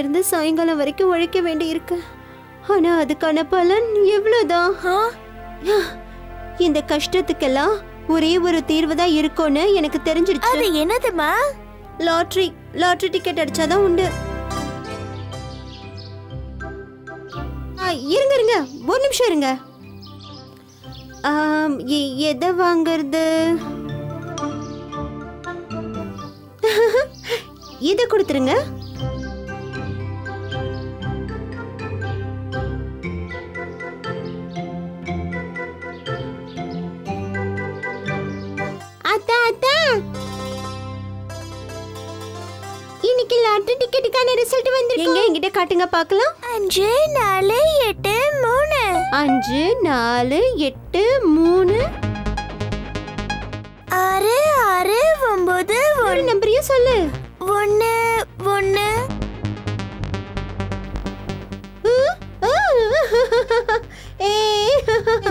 இருந்து சாயங்காலம் வரைக்கும் உழைக்க வேண்டி இருக்கு. ஆனா அதுக்கான பலன் எவ்வளவுதான்? இந்த கஷ்டத்துக்கெல்லாம் ஒரே ஒரு தீர்வு தான் இருக்கும்னு எனக்கு தெரிஞ்சிருச்சு. அது என்னதுமா? லாட்டரி டிக்கெட் அடிச்சாதான் உண்டு. இருங்க ஒரு நிமிஷம் இருங்க. எதை வாங்குறது? இதை கொடுத்துருங்க. இன்னைக்கு லாட்டரி டிக்கெட்டுக்கான ரிசல்ட் வந்திருக்கு. என்கிட்ட காட்டுங்க பார்க்கலாம். 5 4 8 3 5 4 8 3 6 6 9 ஒரு நம்பரையும் சொல்லு. 1 1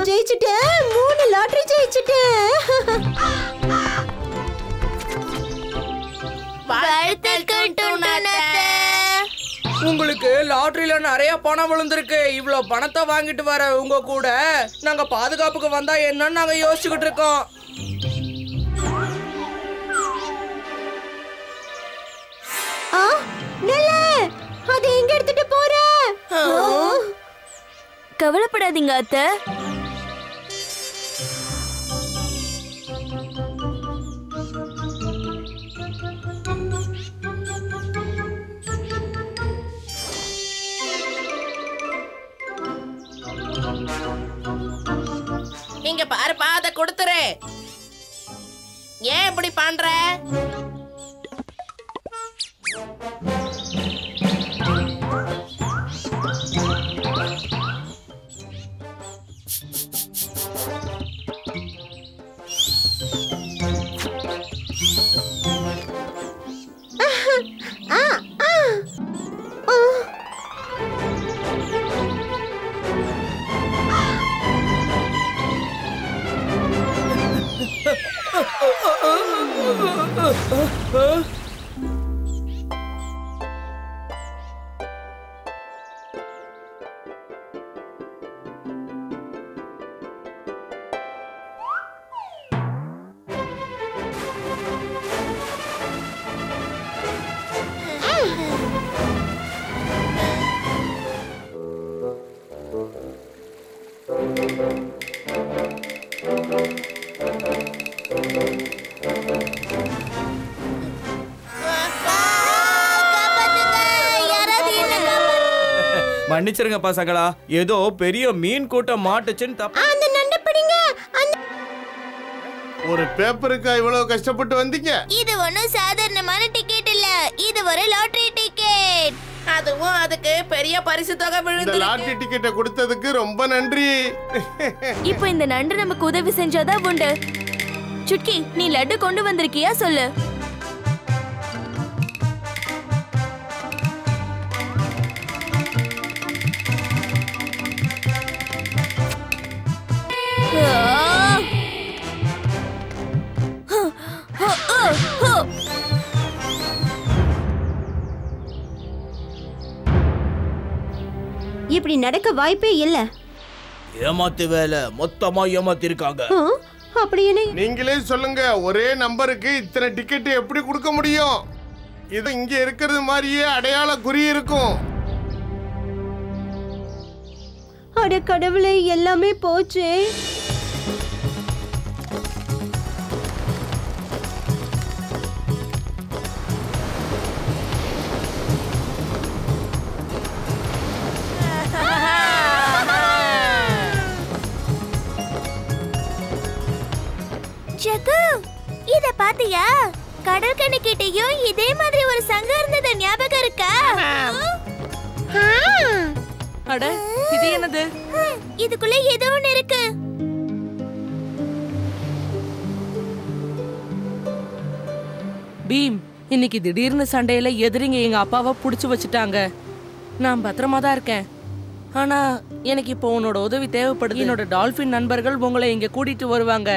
ஜெயிச்சிட்டேன். 3 லாட்டரி ஜெயிச்சிட்டேன். உங்களுக்கு லாட்டரியில நிறைய பணம் விழுந்திருக்கு. இவ்வளவு பணத்தை வாங்கிட்டு வர உங்க கூட நாங்க பாதுகாப்புக்கு வந்தா என்னன்னு நாங்க யோசிச்சுக்கிட்டு இருக்கோம். அதை எங்க எடுத்துட்டு போற? கவலைப்படாதீங்க அத்தை. இங்க பாருப்பா, அதை கொடுத்துரு. ஏன் இப்படி பண்ற? மன்னிச்சிருங்க பசங்களா, ஏதோ பெரிய மீன் கூட்டம் மாட்டுச்சுன்னு தப்பு. அந்த நண்டை பிடிங்க. ஒரு பேப்பருக்கு இவ்வளவு கஷ்டப்பட்டு வந்தீங்க. இது ஒண்ணும் சாதாரணமான டிக்கெட் இல்ல, இது ஒரு லாட்டரி டிக்கெட். அதுவும் அதுக்கு பெரிய பரிசு தொகை இந்த விழுந்து. லாட்டரி டிக்கெட்டை கொடுத்ததுக்கு ரொம்ப நன்றி. இப்போ இந்த நண்டு நமக்கு உதவி செஞ்சாதான் உண்டு. சுட்கி, நீ லட்டு கொண்டு வந்திருக்கியா சொல்லு. இப்படி நடக்க வாய்ப்பே இல்ல. ஏமாத்து வேலை, மொத்தமா ஏமாத்தி இருக்காங்க. அப்படி என்ன? நீங்களே சொல்லுங்க, ஒரே நம்பருக்கு இத்தனை டிக்கெட் எப்படி கொடுக்க முடியும்? இது இங்க இருக்கிறது மாதிரியே அடையாள குறி இருக்கும். அட கடவுளே, எல்லாமே போச்சே. ஜக்கு, இத பாத்தியா? கடற்கரை கிட்டயும் இதே மாதிரி ஒரு சங்கம் இருந்தது, ஞாபகம் இருக்கா? அட, இது என்னது? இதுக்குள்ள ஏதோ ஒண்ணு இருக்கு. பீம், இன்னைக்கு திடீர்னு சண்டையில எதிரிங்க எங்க அப்பாவை புடிச்சு வச்சுட்டாங்க. நான் பத்திரமா தான் இருக்கேன். ஆனா எனக்கு இப்போ உன்னோட உதவி தேவைப்படுது. என்னோட டால்பின் நண்பர்கள் உங்களை இங்க கூட்டிட்டு வருவாங்க.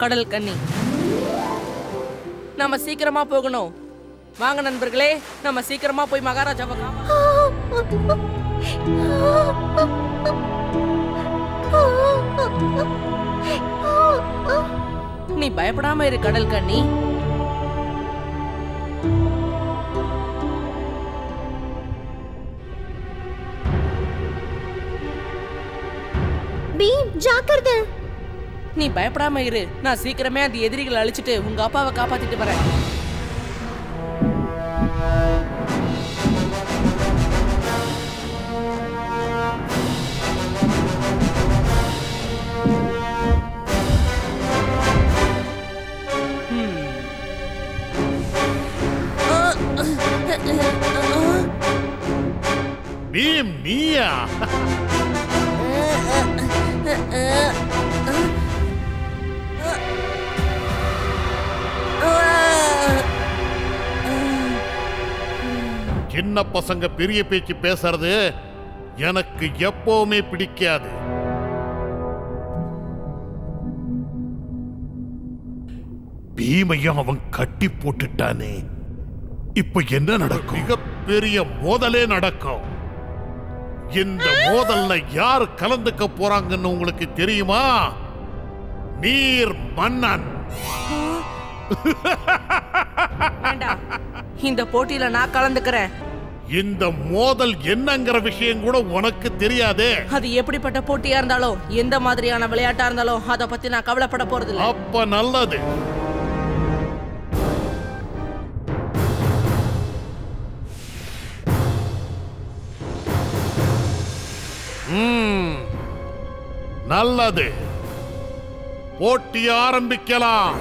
கடல் கன்னி, நம்ம சீக்கிரமா போகணும். வாங்க நண்பர்களே, நம்ம சீக்கிரமா போய் மகாராஜாவை நீ பயப்படாம இரு கடல் கண்ணி. பீம் ஜாக்கிரதை. நீ பயப்படாம இரு. நான் சீக்கிரமே அந்த எதிரிகளை அழிச்சிட்டு உங்க அப்பாவை காப்பாத்திட்டு வரேன். பீம் நீயா? சின்ன பசங்க பெரிய பேச்சு பேசுறது எனக்கு எப்பவுமே பிடிக்காது. பீமையும் அவன் கட்டி போட்டுட்டானே, இப்ப என்ன நடக்கும்? மிகப்பெரிய மோதலே நடக்கும். இந்த மோதல்ல யார் கலந்துக்க போறாங்கன்னு உங்களுக்கு தெரியுமா? நீர் மன்னன். வேண்டாம், இந்த போட்டியில நான் கலந்துக்கிறேன். இந்த மோதல் என்னங்கிற விஷயம் கூட உனக்கு தெரியாதே. அது எப்படிப்பட்ட போட்டியா இருந்தாலும், எந்த மாதிரியான விளையாட்டா இருந்தாலும், அத பத்தி நான் கவலைப்பட போறது இல்ல. அப்ப நல்லது. நல்லது, போட்டி ஆரம்பிக்கலாம்.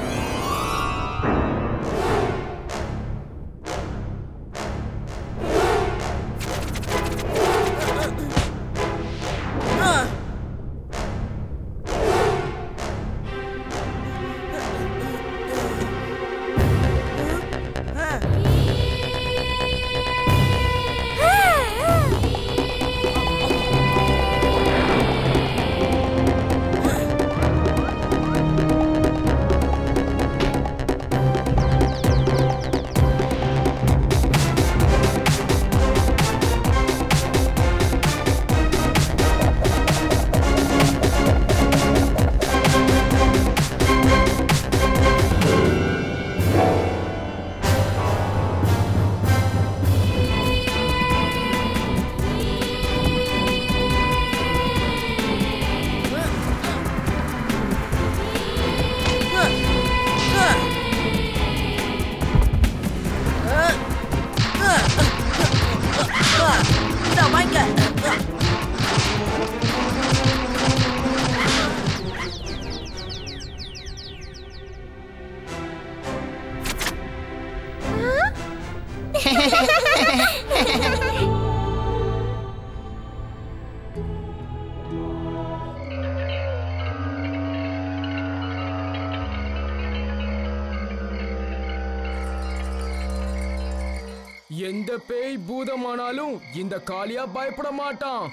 எந்த பேய் பூதமானாலும் இந்த காளியா பயப்பட மாட்டான்.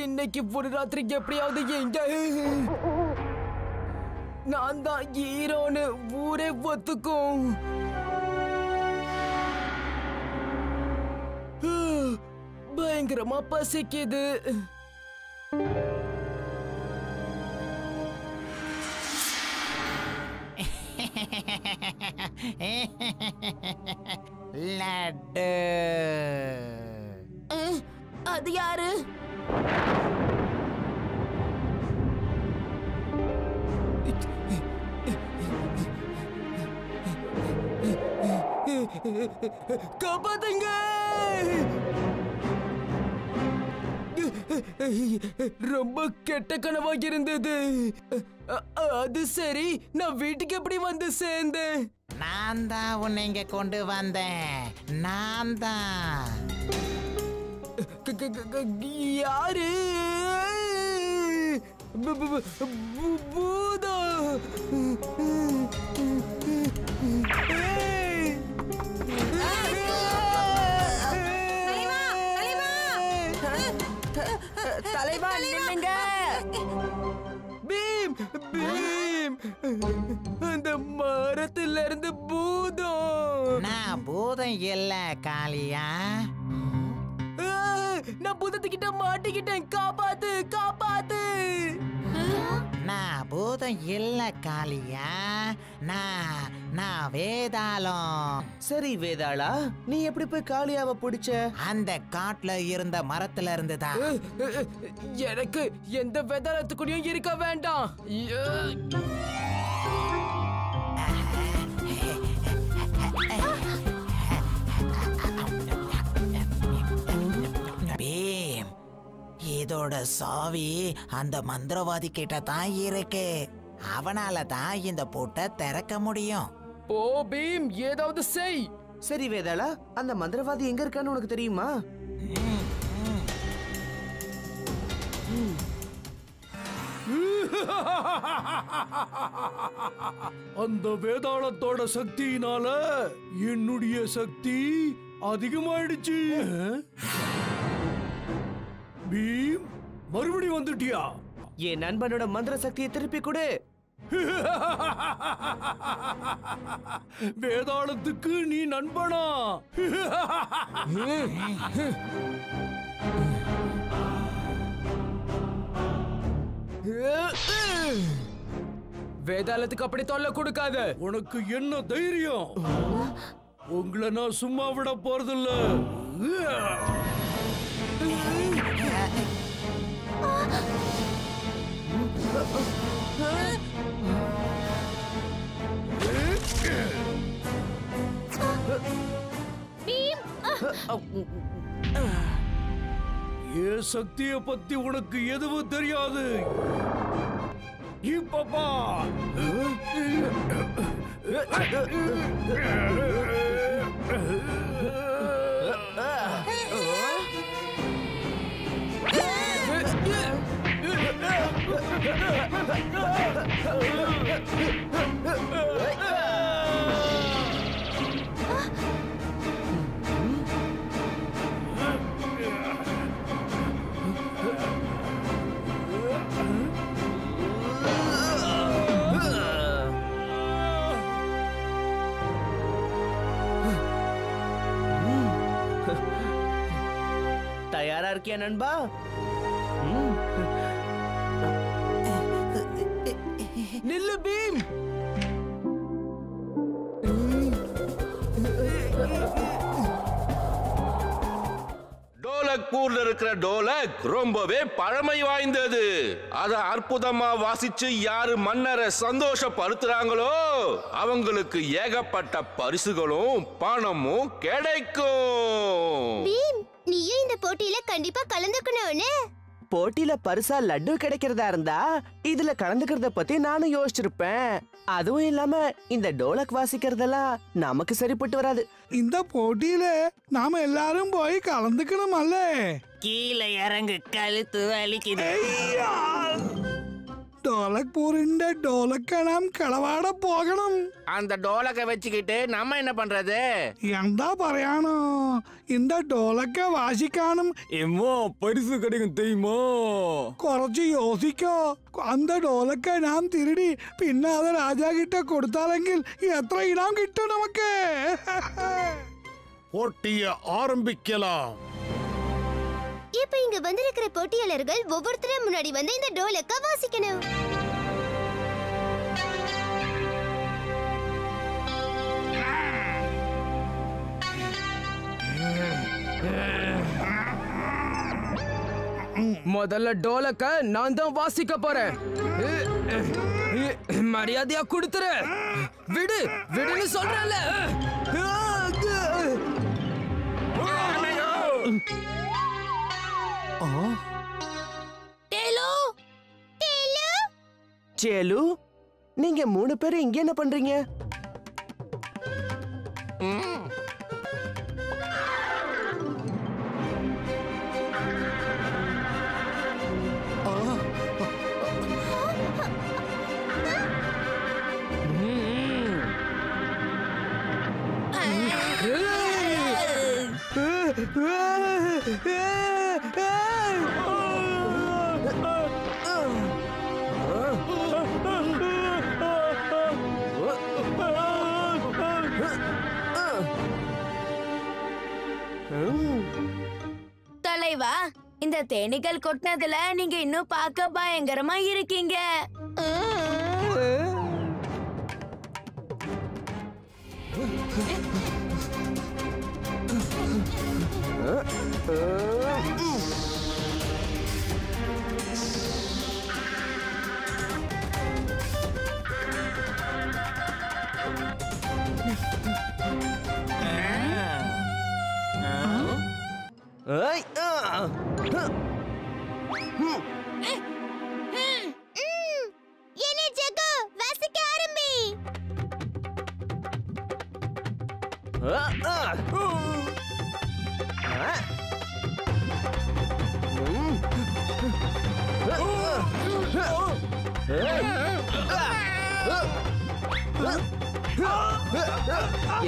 இன்னைக்கு ஒரு ராத்திரிக்கு எப்படியாவது எங்க நான் தான் ஹீரோன்னு ஊரே ஒத்துக்கும். பயங்கரமா பசிக்குது. லட்டு. அது யாரு? காப்பாத்துங்க. ரொம்ப கெட்ட கனவா இருந்தது. அது சரி, நான் வீட்டுக்கு எப்படி வந்து சேர்ந்தேன்? நான் தான் உன்னை இங்க கொண்டு வந்தேன். நான் தான். யாரு? பூதம். தலைவா நில்லுங்க. பீம், பீம். அந்த மரத்துல இருந்து பூதம். நான் பூதம் இல்ல காளியா. நான் பூதத்துக்கிட்ட மாட்டிக்கிட்டேன், காப்பாத்து காப்பாத்து. நான் பூதம் இல்ல காளியா, நான் வேதாளம். சரி வேதாளா, நீ எப்படி போய் காளியாவை பிடிச்ச? அந்த காட்டுல இருந்த மரத்துல இருந்துதான். எனக்கு எந்த வேதாளத்துக்குடியும் இருக்க வேண்டாம். பீம், இதோட சாவி அந்த மந்திரவாதி கிட்ட தான் இருக்கு. அவனால தான் இந்த பூட்டை திறக்க முடியும். ஓ பீம், ஏதாவது செய். சரி வேதாளா, அந்த மந்திரவாதி எங்க இருக்கான்னு உனக்கு தெரியுமா? அந்த வேதாளத்தோட சக்தியினால என்னுடைய சக்தி அதிகமாயிடுச்சு. பீம், மறுபடி வந்துட்டியா? என் நண்பனோட மந்திர சக்தியை திருப்பி கொடு. வேதாளத்துக்கு நீ நண்பனா? வேதாளத்துக்கு அப்படி தொல்லை கொடுக்காத. உனக்கு என்ன தைரியம்? உங்களை நான் சும்மா விட போறதில்ல. என் சக்தியை பத்தி உனக்கு எதுவும் தெரியாது. இப்பப்பா தயாரா இருக்கியா நண்பா? நில்லு பீம். டோலக்பூர்ல இருக்கிற டோலக் ரொம்பவே பழமை வாய்ந்தது. அத அற்புதமா வாசிச்சு யாரு மன்னரை சந்தோஷப்படுத்துறாங்களோ அவங்களுக்கு ஏகப்பட்ட பரிசுகளும் பணமும் கிடைக்கும். பீம், நீயும் இந்த போட்டியில கண்டிப்பா கலந்துக்கணும்னு. போட்டியில பரிசா லட்டு கிடைக்கிறதா இருந்தா இதுல கலந்துக்கிறத பத்தி நானும் யோசிச்சிருப்பேன். அதுவும் இல்லாம இந்த டோலக் வாசிக்கிறதெல்லாம் நமக்கு சரிப்பட்டு வராது. இந்த போட்டியில நாம எல்லாரும் போய் கலந்துக்கணுமல்ல. கீழே இறங்கு, கழுத்து வலிக்குது. டோலக்பூரின் டோலக்க நாம் களவாட போகணும். அந்த டோலக்க வச்சுக்கிட்டு நம்ம என்ன பண்றது? എന്താ പറയാനോ, இந்த டோலக்க வாசிக்காനും எம்மோ பரிசு கிடைக்கும் தெரியுமோ? കുറച്ച് യോசிക്കോ. அந்த டோலக்க நாம் திருடி പിന്നെ അത് രാജാ கிட்ட കൊടുത്താലെങ്കിൽ എത്ര ഇനാം കിട്ടും നമുക്ക്? போட்டியை ஆரம்பிக்கலாம். இப்ப இங்க வந்திருக்கிற போட்டியாளர்கள் ஒவ்வொருத்தரும் முன்னாடி வந்து இந்த டோலக்க வாசிக்கணும். முதல்ல டோலக்க நான் தான் வாசிக்க போறேன். மரியாதையா கொடுத்துரு. விடு விடுன்னு சொல்றல. சேலு, நீங்க 3 பேரும் இங்க என்ன பண்றீங்க? தலைவா, இந்த தேனீக்கள் கொட்டினதுல நீங்க இன்னும் பார்க்க பயங்கரமா இருக்கீங்க. என்ன ஜக்கு வாசிக்க ஆரம்பி.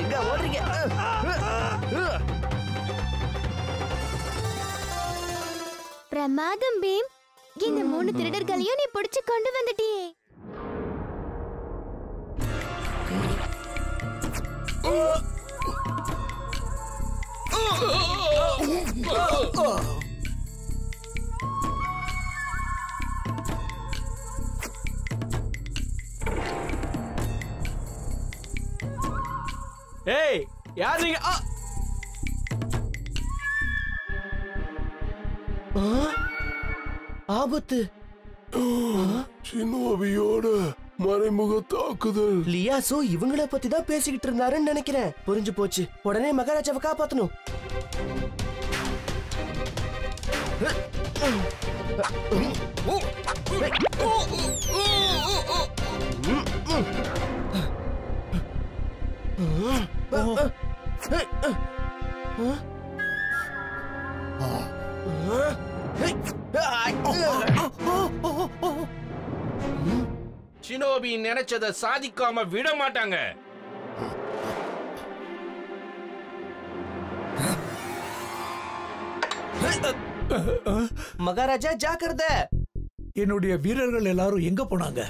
எங்க ஓடுறீங்க? பிரமாதம் பீம். இந்த 3 திருடர்களையும் நீ பிடிச்சு கொண்டு வந்துட்டியே. ஏய், யார் நீங்க? ஆபத்து. ஷினோபியோட மறைமுக தாக்குதல். லியாசோ இவங்கள பத்தி தான் பேசிக்கிட்டு இருந்தாருன்னு நினைக்கிறேன். புரிஞ்சு போச்சு. உடனே மகாராஜாவை காப்பாத்தணும். ஷினோபி நினைச்சதை சாதிக்காம விட மாட்டாங்க. மகாராஜா ஜாக்கிரதை. என்னுடைய வீரர்கள் எல்லாரும் எங்க போனாங்க?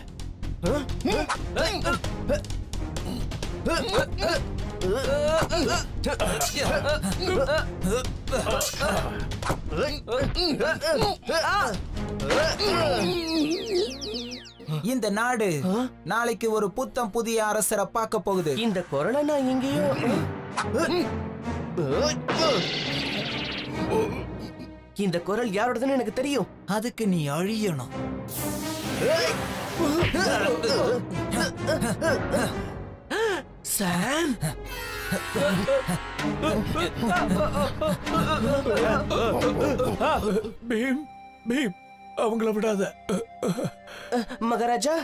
இந்த நாடு நாளைக்கு ஒரு புத்தம் புதிய அரசரை பார்க்க போகுது. இந்த குரலை நான் எங்கேயோ இந்த குரல் யாரோடதுன்னு எனக்கு தெரியும். அதுக்கு நீ அழியணும். சாம், பீம் பீம் அவங்கள விடாத. மகாராஜா,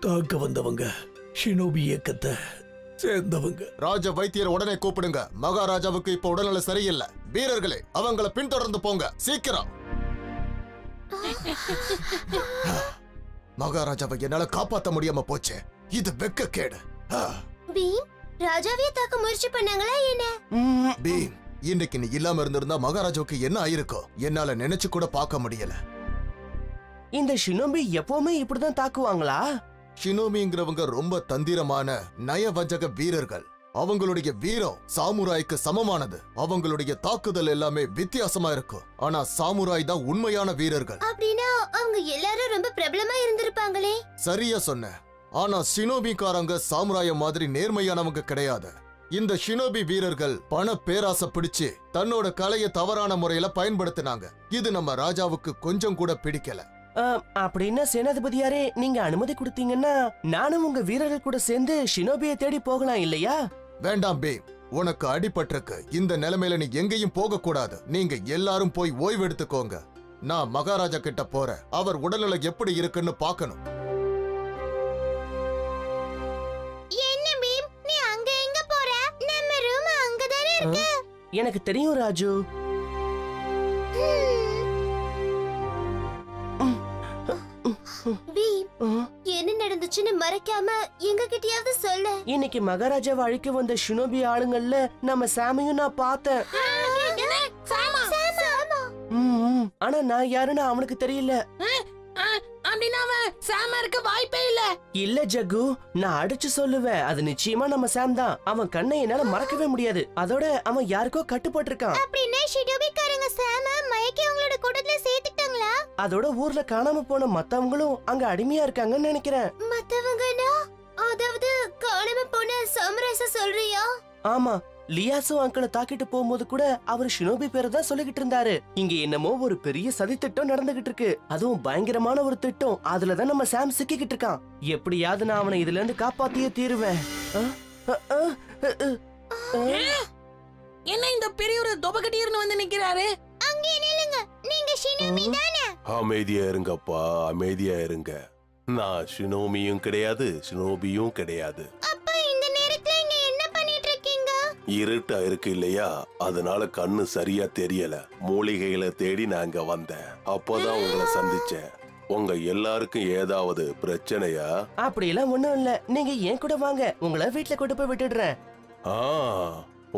தாக்க வந்தவங்க ஷினோபி இயக்கத்தை சேர்ந்தவங்க. ராஜ வைத்தியர் உடனே கூப்பிடுங்க. மகாராஜாவுக்கு இப்ப உடல்நிலை சரியில்லை. வீரர்களே, அவங்கள பின்தொடர்ந்து போங்க சீக்கிரம். மகாராஜாவை என்னால காப்பாத்த முடியாம போச்சு. இது வெக்கக்கேடு. பீம், ராஜாவே தாக்க முயற்சி பண்ணாங்களா என்ன? பீம், இன்னைக்கு நீ இல்லாம இருந்திருந்தா மகாராஜாவுக்கு என்ன ஆயிருக்கும் என்னால நினைச்சு கூட பார்க்க முடியல. இந்த ஷினோபி எப்பவுமே இப்படிதான் தாக்குவாங்களா? ஷினோமிங்கிறவங்க ரொம்ப தந்திரமான நயவஞ்சக வீரர்கள். அவங்களுடைய வீரம் சாமுராய்க்கு சமமானது. அவங்களுடைய தாக்குதல் எல்லாமே வித்தியாசமா இருக்கும். ஆனா சாமுராய் தான் உண்மையான வீரர்கள். அப்படின்னா அவங்க எல்லாரும் ரொம்ப பிரபலமா இருந்திருப்பாங்களே. சரியா சொன்ன. ஆனா ஷினோபிக்காரங்க சாமுராய மாதிரி நேர்மையானவங்க கிடையாது. இந்த ஷினோபி வீரர்கள் பண பேராசை பிடிச்சு தன்னோட கலையை தவறான முறையில பயன்படுத்தினாங்க. இது நம்ம ராஜாவுக்கு கொஞ்சம் கூட பிடிக்கல. அப்படின்னா சேனாதிபதியாரே, நீங்க அனுமதி கொடுத்தீங்கன்னா நானும் உங்க வீரர்கள் கூட சேர்ந்து ஷினோபியை தேடி போகலாம் இல்லையா? வேண்டாம் பீம், உனக்கு அடிபட்டிருக்கு. இந்த நிலைமையில நீ எங்கேயும் போக கூடாது. நீங்க எல்லாரும் போய் ஓய்வு எடுத்துக்கோங்க. நான் மகாராஜா கிட்ட போறேன். அவர் உடல்நிலை எப்படி இருக்குன்னு பார்க்கணும். என்ன பீம், நீ அங்க எங்க போற? நம்ம ரூம் அங்கதானே இருக்கு. எனக்கு தெரியும் ராஜு. பீம், என்ன நடந்துச்சுன்னு மறைக்காம எங்க கிட்டயாவது சொல்லு. இன்னைக்கு மகாராஜாவை அழிக்க வந்த ஷினோபி ஆளுங்கள்ல நம்ம சாமையும் நான் பார்த்தேன். ஆனா நான் யாருன்னு அவனுக்கு தெரியல. அப்படின்னா அவன் சாமா இருக்க வாய்ப்பே இல்ல. இல்ல ஜக்கு, நான் அடிச்சு சொல்லுவேன், அது நிச்சயமா நம்ம சாம் தான். அவன் கண்ணை என்னால மறக்கவே முடியாது. அதோட அவன் யாருக்கோ கட்டுப்பட்டு இருக்கான். அப்படின்னா ஷினோபிக்காரங்க சாம மயக்கி அவங்களோட கூட்டத்துல சேர்த்துட்டாங்களா? அதோட ஊர்ல காணாம போன மத்தவங்களும் அங்க அடிமையா இருக்காங்கன்னு நினைக்கிறேன். மத்தவங்கனா அதாவது காணாம போன சாம்ராஜ சொல்றியா? ஆமா, லியாசோ அங்கிளை தாக்கிட்டு போகும்போது கூட அவர் ஷினோபி பேரை தான் சொல்லிக்கிட்டு இருந்தாரு. இங்க என்னமோ ஒரு பெரிய சதி திட்டம் நடந்துகிட்டு இருக்கு. அதுவும் பயங்கரமான ஒரு திட்டம். அதுலதான் நம்ம சாம் சிக்கிக்கிட்டு இருக்கான். எப்படியாவது நான் அவனை இதுல இருந்து காப்பாத்தியே தீருவேன். என்ன இந்த பெரிய ஒரு தொபகட்டியர்னு வந்து நிக்கிறாரு? அங்கே நில்லுங்க, நீங்க ஷினோபி தானே? அமைதியா இருங்கப்பா, அமைதியா இருங்க. நான் ஷினோமியும் கிடையாது, ஷினோபியும் கிடையாது. இருட்டா இருக்கு இல்லையா, அதனால கண்ணு சரியா தெரியல. மூலிகைகளை தேடி நான் இங்க வந்தேன். அப்பதான் உங்களை சந்திச்சேன். உங்க எல்லாருக்கும் ஏதாவது பிரச்சனையா? அப்படி எல்லாம் ஒண்ணும் இல்ல. நீங்க ஏன் கூட வாங்க, உங்களை வீட்டுல கொண்டு போய் விட்டுடுறேன்.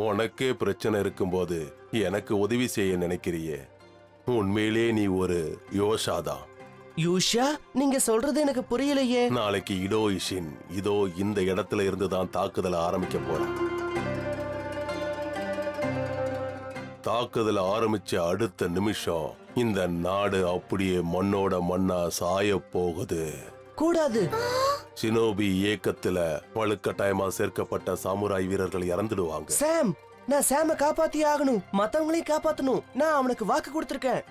உனக்கே பிரச்சனை இருக்கும்போது எனக்கு உதவி செய்ய நினைக்கிறியே, உண்மையிலே நீ ஒரு யோஷாதான். யூஷா, நீங்க சொல்றது எனக்கு புரியலையே. நாளைக்கு இடோ இஷின் இதோ இந்த இடத்துல இருந்து தான் தாக்குதல் ஆரம்பிக்க போறேன். தாக்குதல் ஆரம்பிச்ச அடுத்த நிமிஷம் இந்த நாடு அப்படியே மண்ணோட மண்ணா சாய போகுது. கூடாது. ஷினோபி இயக்கத்துல வலுக்கட்டாயமா சேர்க்கப்பட்ட சாமுராய் வீரர்கள் இறந்துடுவாங்க. சாம், நான் சாம காப்பாத்தி ஆகணும். மத்தவங்களையும் காப்பாத்தணும். நான் அவனுக்கு வாக்கு கொடுத்திருக்கேன்.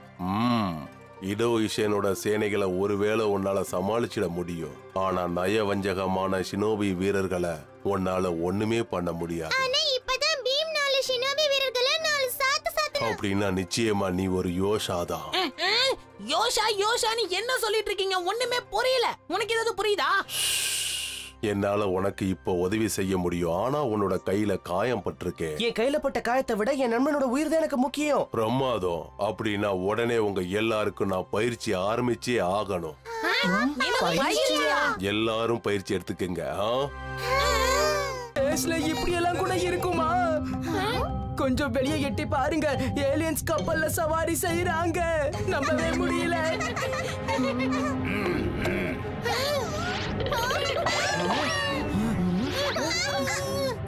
இடோ இஷேனோட சேனைகளை ஒருவேளை உன்னால சமாளிச்சிட முடியும். ஆனா நயவஞ்சகமான ஷினோபி வீரர்களை உன்னால ஒண்ணுமே பண்ண முடியாது. அப்படின்னா நிச்சயமா நீ ஒரு யோஷாதான். யோஷா யோஷா நீ என்ன சொல்லிட்டு இருக்கீங்க? ஒண்ணுமே புரியல. உனக்கு ஏதாவது புரியுதா? என்னால உனக்கு இப்ப உதவி செய்ய முடியும். ஆனா உன்னோட கையில காயம் பட்டிருக்கேன். என் கையில பட்ட காயத்தை விட என் நண்பனோட உயிர் தான் எனக்கு முக்கியம். பிரமாதம். அப்படின்னா உடனே உங்க எல்லாருக்கும் நான் பயிற்சி ஆரம்பிச்சே ஆகணும். எல்லாரும் பயிற்சி எடுத்துக்கங்க. இப்படி எல்லாம் கூட இருக்குமா? கொஞ்சம் வெளியே எட்டி பாருங்க, ஏலியன்ஸ் கப்பல்ல சவாரி செய்யறாங்க. நம்பவே முடியல.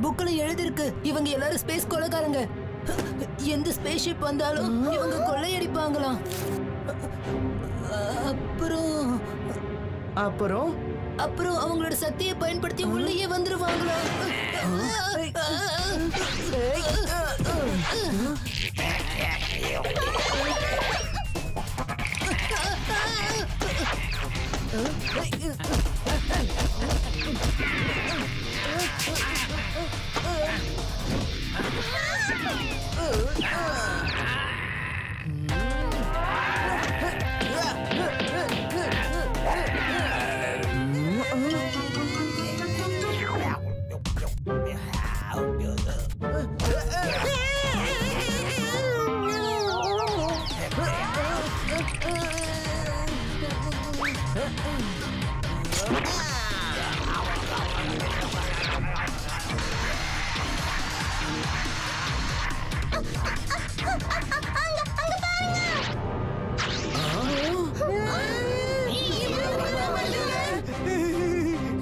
புக்ல எழுதிருக்கு, இவங்க எல்லாரும் ஸ்பேஸ் கொலைக்காரங்க. எந்த ஸ்பேஸ் ஷிப் வந்தாலும் இவங்க கொள்ளையடிப்பாங்களாம். அப்புறம் அப்புறம் அவங்களோட சக்தியை பயன்படுத்தி உள்ளேயே வந்துருவாங்களா?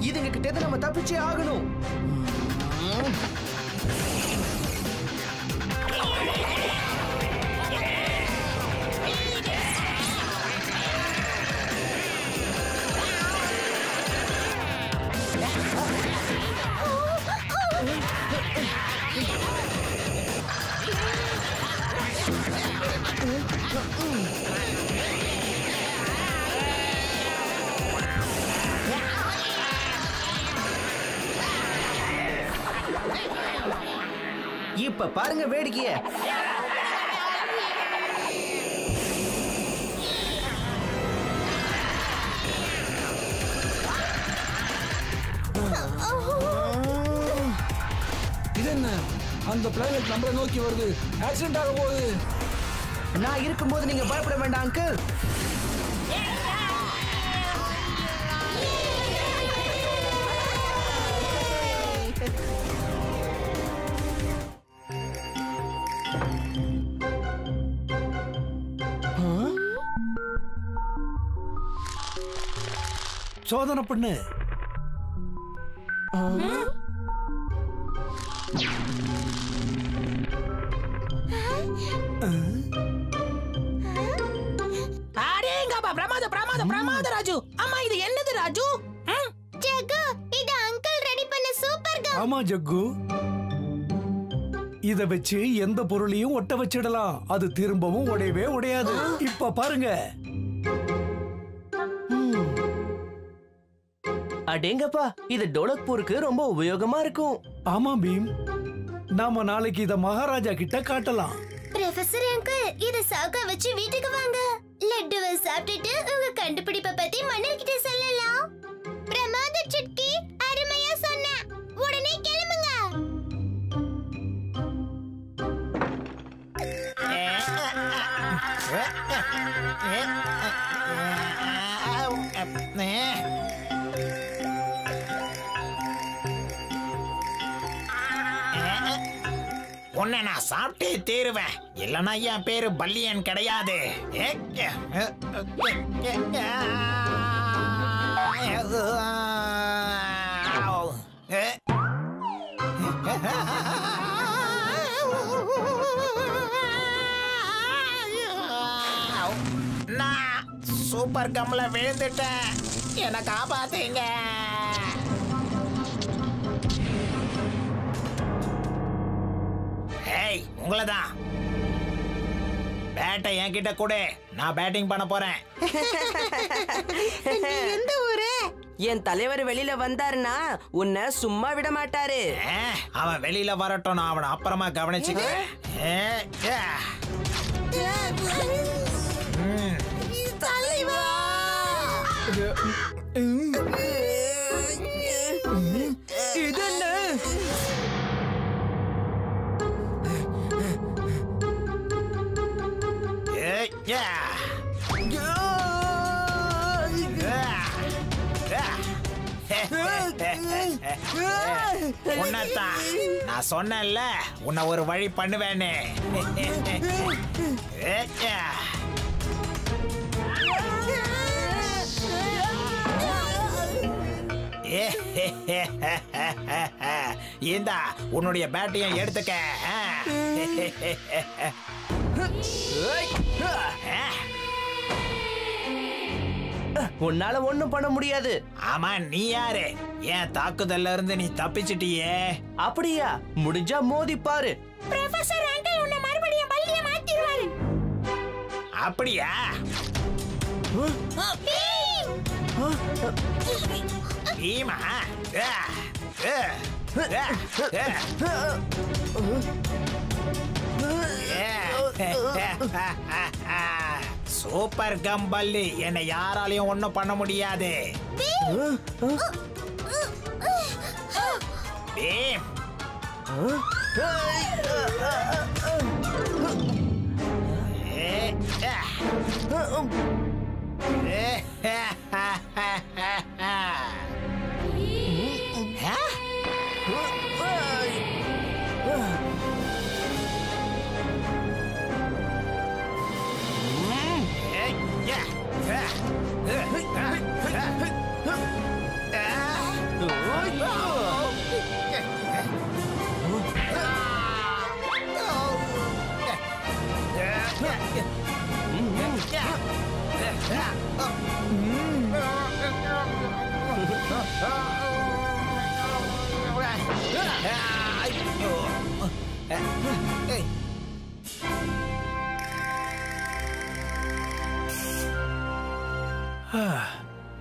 இதுங்க கிட்ட நம்ம தப்பிச்சே ஆகணும். இப்ப பாருங்க வேடிக்கைய. இது என்ன? அந்த பிளானட் நம்மளை நோக்கி வருது. ஆக்சிடென்ட் ஆக போகுது. நான் இருக்கும்போது நீங்க பயப்பட வேண்டாம் அங்கிள். சோதனை பண்ணு. அடேங்கப்பா, பிரமாதம் பிரமாதம் பிரமாதம் ராஜு. அம்மா இது என்னது ராஜு? ஜக்கு, இது அங்கிள் ரெடி பண்ண சூப்பர் கம். ஆமா ஜக்கு, இத வச்சு எந்த பொருளையும் ஒட்ட வச்சிடலாம். அது திரும்பவும் உடையவே உடையாது. இப்ப பாருங்க. அடேங்கப்பா, இது டோலக்பூருக்கு ரொம்ப உபயோகமா இருக்கும். ஆமா பீம், நாம நாளைக்கு இத மகாராஜா கிட்ட காட்டலாம். ப்ரொஃபசர் அங்கிள், இத சாக்க வச்சு வீட்டுக்கு வாங்க. லட்டுவை சாப்பிட்டுட்டு உங்க கண்டுபிடிப்பை பத்தி மன்னர் கிட்ட சொல்லலாம். பிரமாத சுட்கி, அருமையா சொன்ன. உடனே கிளம்புங்க. உன்னை நான் சாப்பிட்டே தீருவேன், இல்லைன்னா என் பேரு பல்லியன் கிடையாது. நான் சூப்பர் கம்ல விழுந்துட்டேன், என்னை காப்பாத்தீங்க. ஏய், உங்களதான் பேட்டை என்கிட்ட கொடு, நான் பேட்டிங் பண்ண போறேன். எந்த ஊரு? என் தலைவர் வெளியில வந்தாருன்னா உன்னை சும்மா விட மாட்டாரு. அவன் வெளியில வரட்டும், நான் அவனை அப்புறமா கவனிச்சுக்கிறேன். இது என்ன? உன்னதான் நான் சொன்னேன்ல, உன்னை ஒரு வழி பண்ணுவேன்னு. இந்தா உன்னுடைய பேட்டையும் எடுத்துக்க. உன்னால ஒண்ணும் பண்ண முடியாது. ஆமா, நீ யாரு? ஏன் தாக்குதல்ல இருந்து நீ தப்பிச்சிட்டியே? அப்படியா? முடிஞ்சா மோதி பாரு. ப்ரொஃபசர் அங்கிள் உன்னை மறுபடியும் பல்லிய மாத்திடுவாரு. அப்படியா? ஈமா, சூப்பர் கம்பல்லி, என்னை யாராலையும் ஒண்ணும் பண்ண முடியாது. பீம்,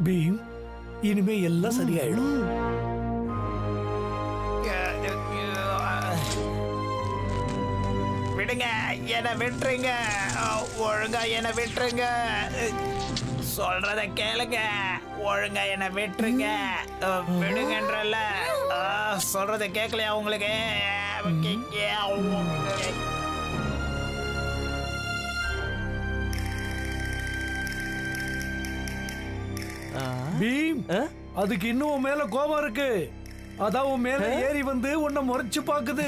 பீம், இனிமே எல்லாம் சரியாயிடும். விடுங்க, என்னை விட்டுருங்க, ஒழுங்கா என்னை விட்டுருங்க, சொல்றத கேளுங்க, ஒழுங்கா என்னை விட்டுருங்க, விடுங்கன்றல, சொல்றத கேட்கலையா உங்களுக்கு? பீம், அதுக்கு இன்னும் உன் மேல கோபம் இருக்கு. அதான் உன் மேல ஏறி வந்து உன்னை முறைச்சு பாக்குது.